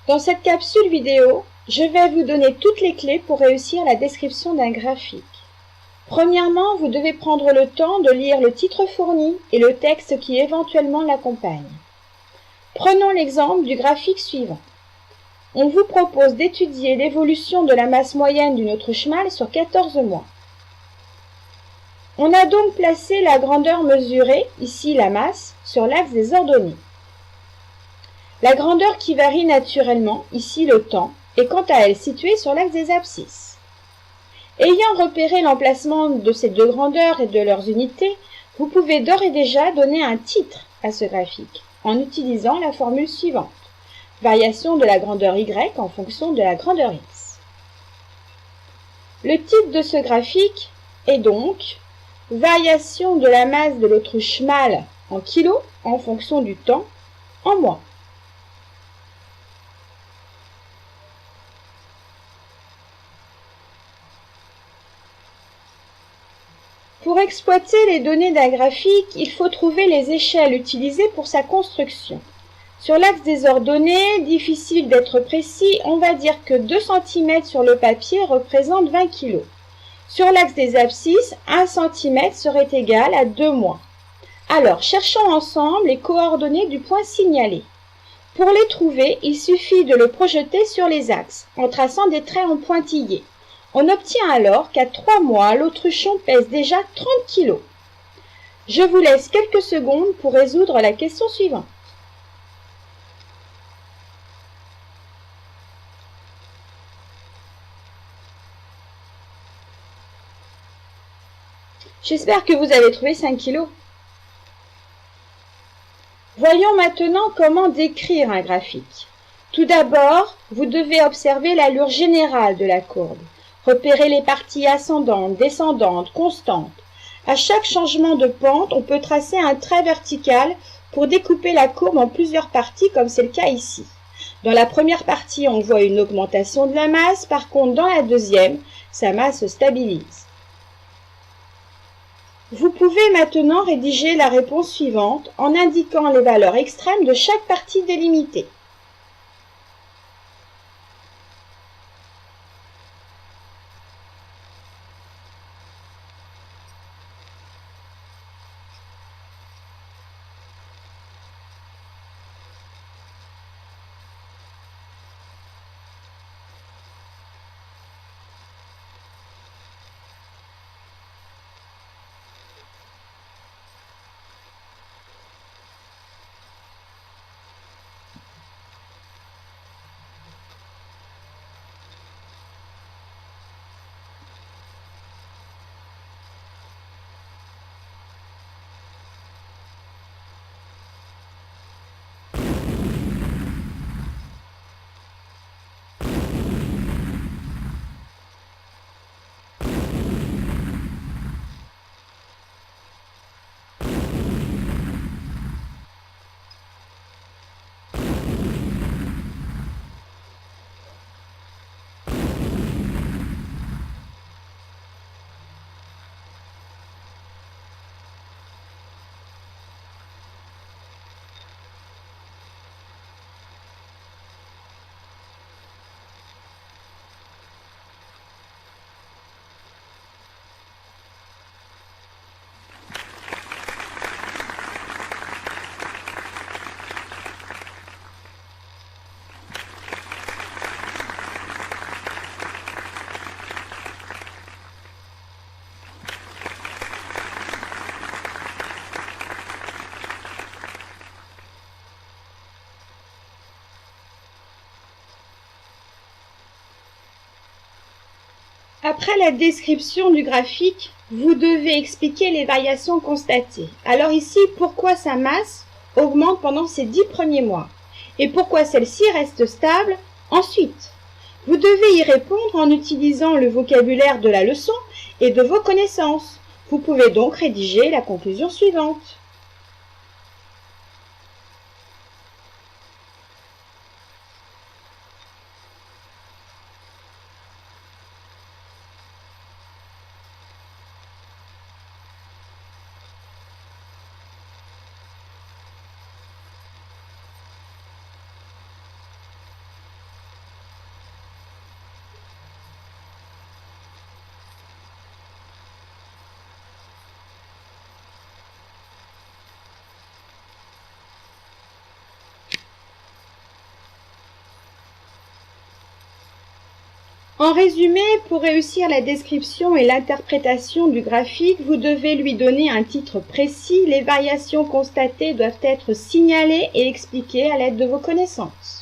Dans cette capsule vidéo, je vais vous donner toutes les clés pour réussir la description d'un graphique. Premièrement, vous devez prendre le temps de lire le titre fourni et le texte qui éventuellement l'accompagne. Prenons l'exemple du graphique suivant. On vous propose d'étudier l'évolution de la masse moyenne d'une autruche mâle sur 14 mois. On a donc placé la grandeur mesurée, ici la masse, sur l'axe des ordonnées. La grandeur qui varie naturellement, ici le temps, est quant à elle située sur l'axe des abscisses. Ayant repéré l'emplacement de ces deux grandeurs et de leurs unités, vous pouvez d'ores et déjà donner un titre à ce graphique en utilisant la formule suivante. Variation de la grandeur y en fonction de la grandeur x. Le titre de ce graphique est donc variation de la masse de l'autruche mâle en kilos en fonction du temps en mois. Pour exploiter les données d'un graphique, il faut trouver les échelles utilisées pour sa construction. Sur l'axe des ordonnées, difficile d'être précis, on va dire que 2 cm sur le papier représente 20 kg. Sur l'axe des abscisses, 1 cm serait égal à 2 mois. Alors, cherchons ensemble les coordonnées du point signalé. Pour les trouver, il suffit de le projeter sur les axes, en traçant des traits en pointillés. On obtient alors qu'à 3 mois, l'autruchon pèse déjà 30 kg. Je vous laisse quelques secondes pour résoudre la question suivante. J'espère que vous avez trouvé 5 kg. Voyons maintenant comment décrire un graphique. Tout d'abord, vous devez observer l'allure générale de la courbe. Repérer les parties ascendantes, descendantes, constantes. À chaque changement de pente, on peut tracer un trait vertical pour découper la courbe en plusieurs parties, comme c'est le cas ici. Dans la première partie, on voit une augmentation de la masse. Par contre, dans la deuxième, sa masse se stabilise. Vous pouvez maintenant rédiger la réponse suivante en indiquant les valeurs extrêmes de chaque partie délimitée. Après la description du graphique, vous devez expliquer les variations constatées. Alors ici, pourquoi sa masse augmente pendant ces 10 premiers mois et pourquoi celle-ci reste stable ensuite. Vous devez y répondre en utilisant le vocabulaire de la leçon et de vos connaissances. Vous pouvez donc rédiger la conclusion suivante. En résumé, pour réussir la description et l'interprétation du graphique, vous devez lui donner un titre précis. Les variations constatées doivent être signalées et expliquées à l'aide de vos connaissances.